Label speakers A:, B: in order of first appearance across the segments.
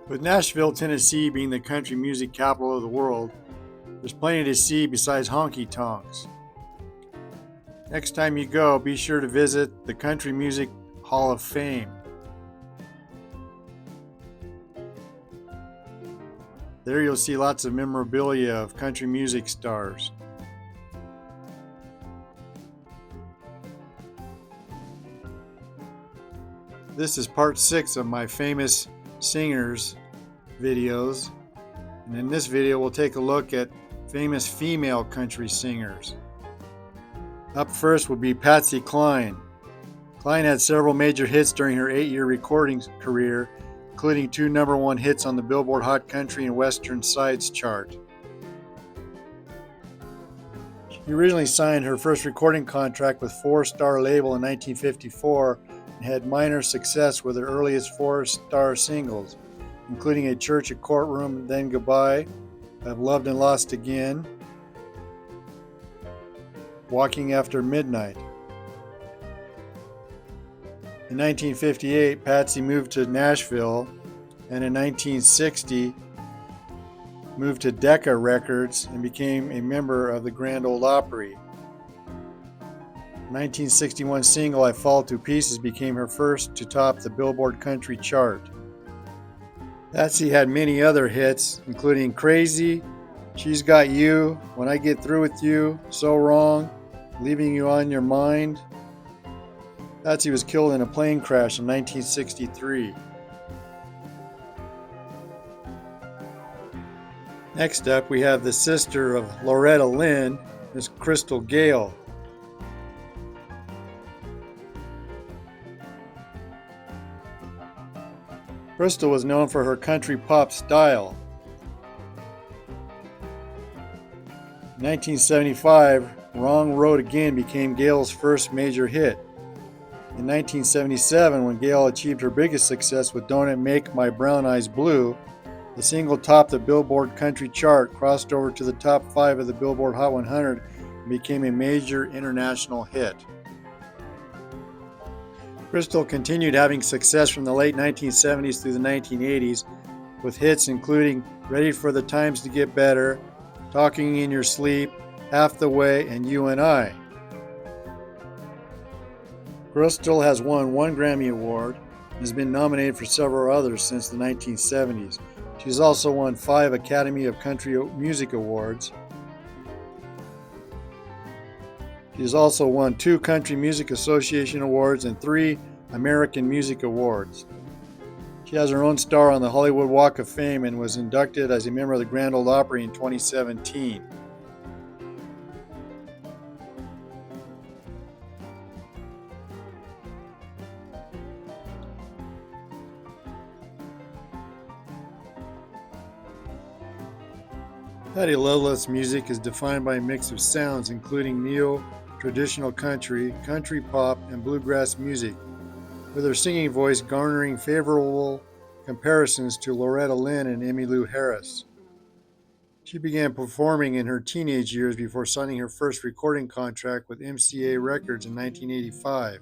A: With Nashville, Tennessee being the country music capital of the world, there's plenty to see besides honky tonks. Next time you go, be sure to visit the Country Music Hall of Fame. There you'll see lots of memorabilia of country music stars. This is part 6 of my famous singers videos. And in this video, we'll take a look at famous female country singers. Up first will be Patsy Cline. Cline had several major hits during her 8-year recording career, including 2 #1 hits on the Billboard Hot Country and Western Sides chart. She originally signed her first recording contract with Four Star label in 1954 and had minor success with her earliest four-star singles, including A Church, a Courtroom, Then Goodbye, I've Loved and Lost Again, Walking After Midnight. In 1958, Patsy moved to Nashville, and in 1960, moved to Decca Records and became a member of the Grand Ole Opry. The 1961 single I Fall to Pieces became her first to top the Billboard Country chart. Patsy had many other hits, including Crazy, She's Got You, When I Get Through With You, So Wrong, Leaving You on Your Mind. Patsy was killed in a plane crash in 1963. Next up, we have the sister of Loretta Lynn, Miss Crystal Gayle. Crystal was known for her country pop style. In 1975, Wrong Road Again became Gayle's first major hit. In 1977, when Gayle achieved her biggest success with Don't It Make My Brown Eyes Blue, the single topped the Billboard Country chart, crossed over to the top 5 of the Billboard Hot 100, and became a major international hit. Crystal continued having success from the late 1970s through the 1980s, with hits including Ready for the Times to Get Better, Talking in Your Sleep, Half the Way, and You and I. Crystal has won 1 Grammy Award and has been nominated for several others since the 1970s. She's also won 5 Academy of Country Music Awards. She has also won 2 Country Music Association Awards and 3 American Music Awards. She has her own star on the Hollywood Walk of Fame and was inducted as a member of the Grand Ole Opry in 2017. Patty Loveless's music is defined by a mix of sounds including neo, traditional country, country pop, and bluegrass music, with her singing voice garnering favorable comparisons to Loretta Lynn and Emmylou Harris. She began performing in her teenage years before signing her first recording contract with MCA Records in 1985.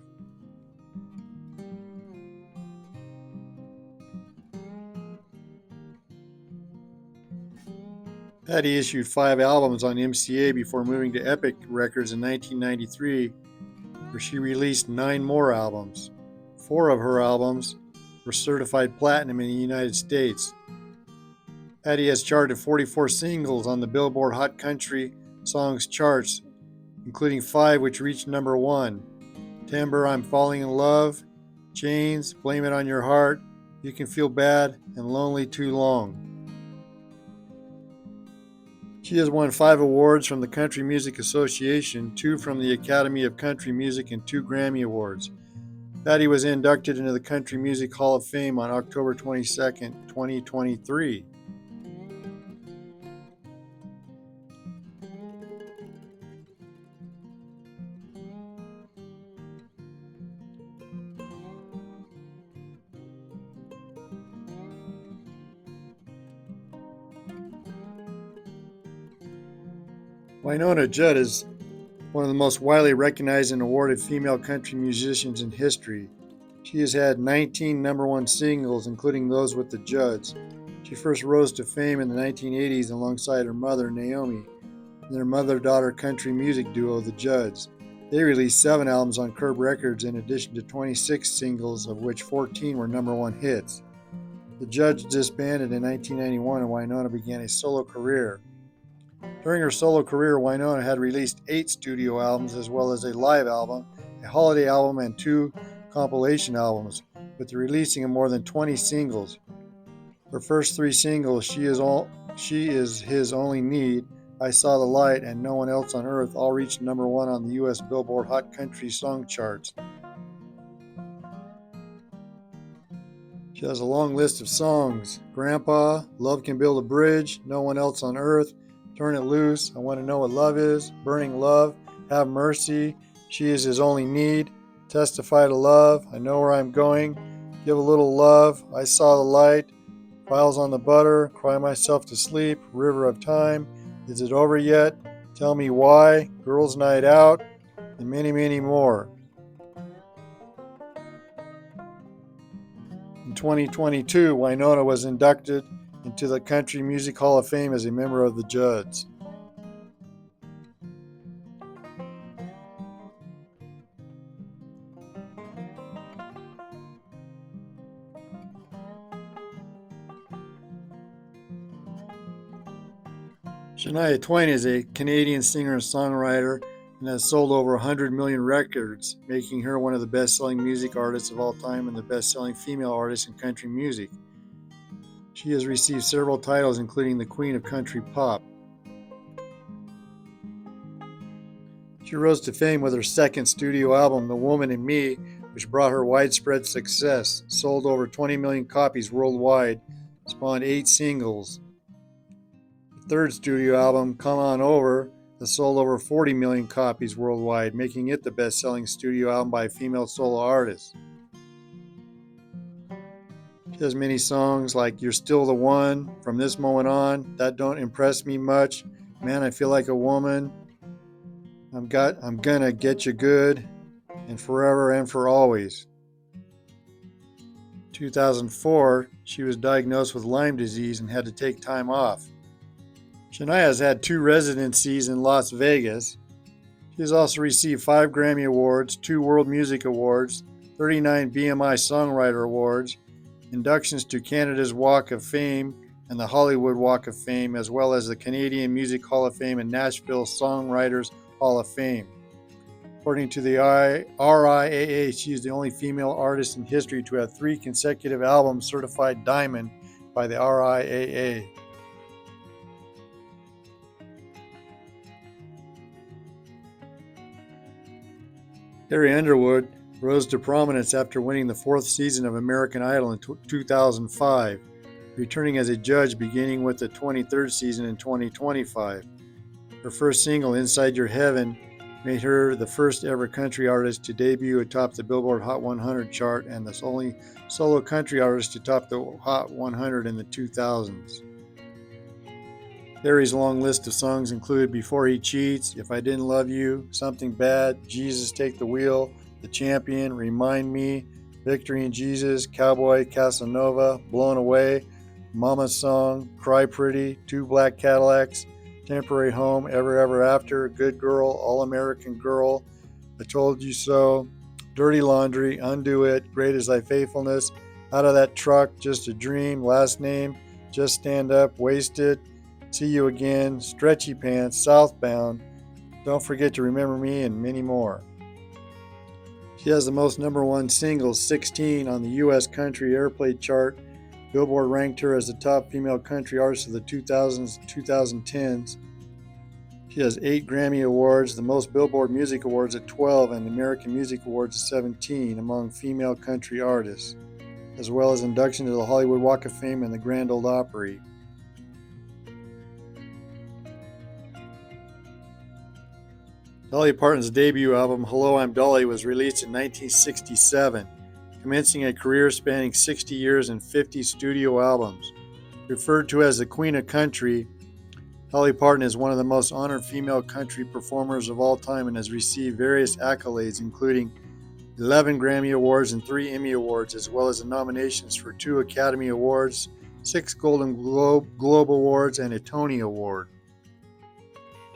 A: Patty issued 5 albums on MCA before moving to Epic Records in 1993, where she released 9 more albums. 4 of her albums were certified platinum in the United States. Patty has charted 44 singles on the Billboard Hot Country Songs charts, including 5 which reached #1. Timber, I'm Falling in Love, Chains, Blame It on Your Heart, You Can Feel Bad, and Lonely Too Long. She has won 5 awards from the Country Music Association, 2 from the Academy of Country Music, and 2 Grammy Awards. Patty was inducted into the Country Music Hall of Fame on October 22, 2023. Wynonna Judd is one of the most widely recognized and awarded female country musicians in history. She has had 19 number one singles, including those with the Judds. She first rose to fame in the 1980s alongside her mother, Naomi, and their mother-daughter country music duo, the Judds. They released 7 albums on Curb Records in addition to 26 singles, of which 14 were number one hits. The Judds disbanded in 1991 and Wynonna began a solo career. During her solo career, Wynonna had released 8 studio albums as well as a live album, a holiday album, and 2 compilation albums, with the releasing of more than 20 singles. Her first 3 singles, She Is His Only Need, I Saw the Light, and No One Else on Earth, all reached number one on the U.S. Billboard Hot Country Song charts. She has a long list of songs: Grandpa, Love Can Build a Bridge, No One Else on Earth, Turn It Loose, I Want to Know What Love Is, Burning Love, Have Mercy, She Is His Only Need, Testify to Love, I Know Where I'm Going, Give a Little Love, I Saw the Light, Files on the Butter, Cry Myself to Sleep, River of Time, Is It Over Yet, Tell Me Why, Girls Night Out, and many, many more. In 2022, Wynonna was inducted into the Country Music Hall of Fame as a member of the Judds. Shania Twain is a Canadian singer and songwriter and has sold over 100 million records, making her one of the best-selling music artists of all time and the best-selling female artist in country music. She has received several titles, including the Queen of Country Pop. She rose to fame with her second studio album, The Woman in Me, which brought her widespread success, sold over 20 million copies worldwide, spawned 8 singles. The third studio album, Come On Over, has sold over 40 million copies worldwide, making it the best-selling studio album by a female solo artist. She has many songs like You're Still the One, From This Moment On, That Don't Impress Me Much, Man, I Feel Like a Woman, I'm Gonna Get You Good, and Forever and For Always. In 2004, she was diagnosed with Lyme disease and had to take time off. Shania has had 2 residencies in Las Vegas. She has also received 5 Grammy Awards, 2 World Music Awards, 39 BMI Songwriter Awards, inductions to Canada's Walk of Fame and the Hollywood Walk of Fame, as well as the Canadian Music Hall of Fame and Nashville Songwriters Hall of Fame. According to the RIAA, she is the only female artist in history to have 3 consecutive albums certified diamond by the RIAA. Carrie Underwood rose to prominence after winning the 4th season of American Idol in 2005, returning as a judge beginning with the 23rd season in 2025. Her first single, Inside Your Heaven, made her the first ever country artist to debut atop the Billboard Hot 100 chart and the only solo country artist to top the Hot 100 in the 2000s. Carrie's long list of songs include Before He Cheats, If I Didn't Love You, Something Bad, Jesus Take the Wheel, The Champion, Remind Me, Victory in Jesus, Cowboy, Casanova, Blown Away, Mama's Song, Cry Pretty, 2 Black Cadillacs, Temporary Home, Ever Ever After, Good Girl, All American Girl, I Told You So, Dirty Laundry, Undo It, Great Is Thy Faithfulness, Out of That Truck, Just a Dream, Last Name, Just Stand Up, Wasted, See You Again, Stretchy Pants, Southbound, Don't Forget to Remember Me, and many more. She has the most number one singles, 16, on the U.S. Country Airplay chart. Billboard ranked her as the top female country artist of the 2000s and 2010s. She has 8 Grammy Awards, the most Billboard Music Awards at 12, and the American Music Awards at 17 among female country artists, as well as induction to the Hollywood Walk of Fame and the Grand Ole Opry. Dolly Parton's debut album, Hello, I'm Dolly, was released in 1967, commencing a career spanning 60 years and 50 studio albums. Referred to as the Queen of Country, Dolly Parton is one of the most honored female country performers of all time and has received various accolades, including 11 Grammy Awards, and 3 Emmy Awards, as well as the nominations for 2 Academy Awards, 6 Golden Globe Awards, and a Tony Award.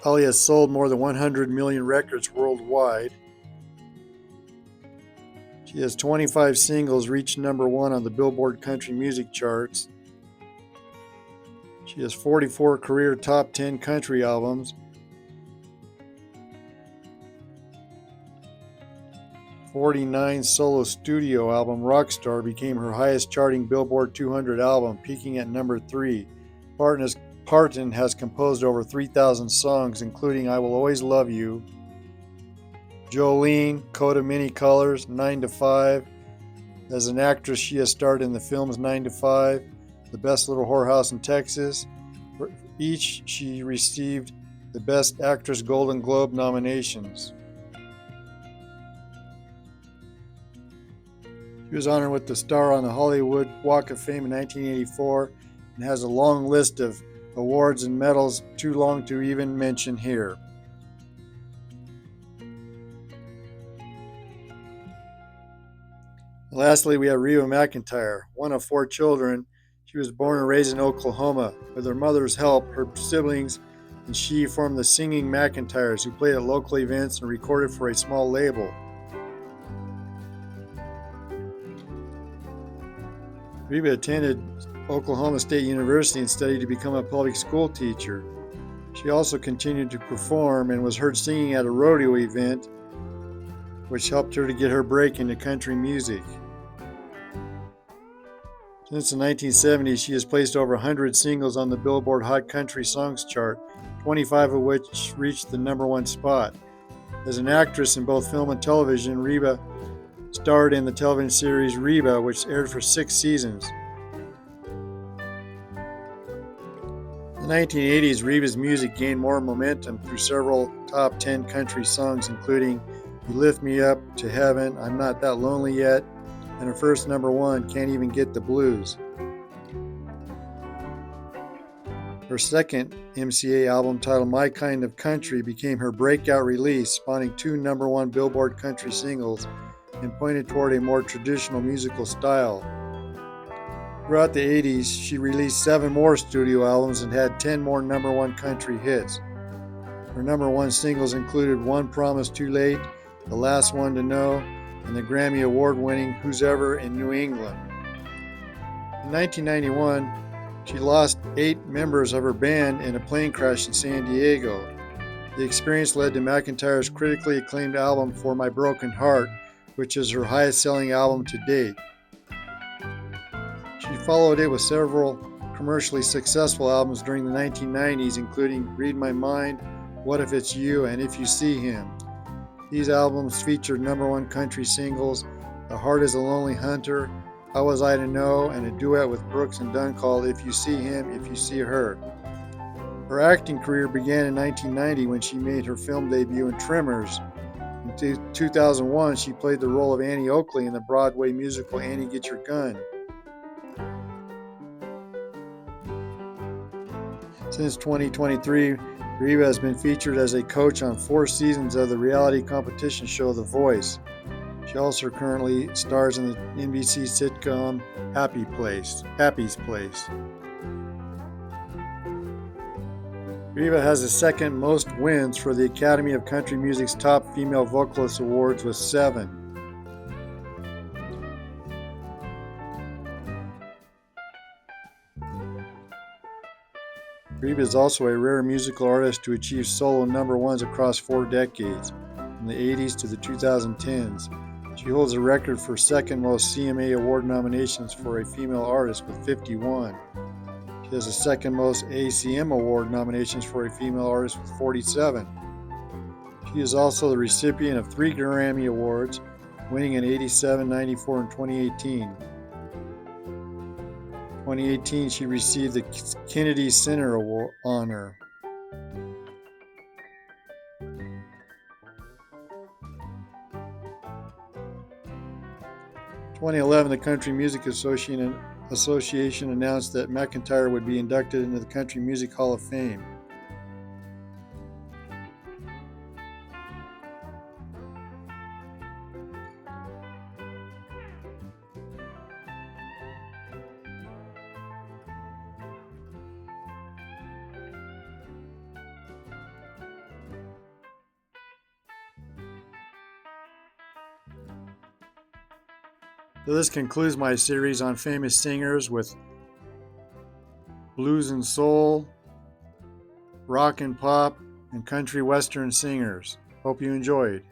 A: Dolly has sold more than 100 million records worldwide. She has 25 singles reach number 1 on the Billboard Country Music charts. She has 44 career top 10 country albums. 49 solo studio album. Rockstar became her highest charting Billboard 200 album, peaking at number 3. Parton has composed over 3,000 songs, including I Will Always Love You, Jolene, Coat of Many Colors, 9 to 5. As an actress, she has starred in the films 9 to 5, The Best Little Whorehouse in Texas. For each, she received the Best Actress Golden Globe nominations. She was honored with the star on the Hollywood Walk of Fame in 1984 and has a long list of awards and medals too long to even mention here. Lastly, we have Reba McEntire, one of 4 children. She was born and raised in Oklahoma. With her mother's help, her siblings and she formed the Singing McEntires, who played at local events and recorded for a small label. Reba attended Oklahoma State University and studied to become a public school teacher. She also continued to perform and was heard singing at a rodeo event, which helped her to get her break into country music. Since the 1970s, she has placed over 100 singles on the Billboard Hot Country Songs chart, 25 of which reached the number 1 spot. As an actress in both film and television, Reba starred in the television series Reba, which aired for 6 seasons. In the 1980s, Reba's music gained more momentum through several top 10 country songs, including You Lift Me Up to Heaven, I'm Not That Lonely Yet, and her first number 1, Can't Even Get the Blues. Her second MCA album, titled My Kind of Country, became her breakout release, spawning 2 number 1 Billboard country singles and pointed toward a more traditional musical style. Throughout the 80s, she released 7 more studio albums and had 10 more number 1 country hits. Her number 1 singles included One Promise Too Late, The Last One to Know, and the Grammy Award-winning Who's Ever in New England. In 1991, she lost 8 members of her band in a plane crash in San Diego. The experience led to McEntire's critically acclaimed album For My Broken Heart, which is her highest-selling album to date. She followed it with several commercially successful albums during the 1990s, including Read My Mind, What If It's You, and If You See Him. These albums featured number 1 country singles, The Heart is a Lonely Hunter, How Was I to Know, and a duet with Brooks and Dunn called If You See Him, If You See Her. Her acting career began in 1990 when she made her film debut in Tremors. In 2001, she played the role of Annie Oakley in the Broadway musical Annie Get Your Gun. Since 2023, Reba has been featured as a coach on 4 seasons of the reality competition show The Voice. She also currently stars in the NBC sitcom Happy's Place. Reba has the second most wins for the Academy of Country Music's Top Female Vocalist Awards with 7. Reba is also a rare musical artist to achieve solo number 1s across 4 decades, from the 80s to the 2010s. She holds a record for second most CMA Award nominations for a female artist with 51. She has the second most ACM Award nominations for a female artist with 47. She is also the recipient of 3 Grammy Awards, winning in 87, 94, and 2018. In 2018, she received the Kennedy Center Award honor. In 2011, the Country Music Association announced that McEntire would be inducted into the Country Music Hall of Fame. So this concludes my series on famous singers with blues and soul, rock and pop, and country western singers. Hope you enjoyed.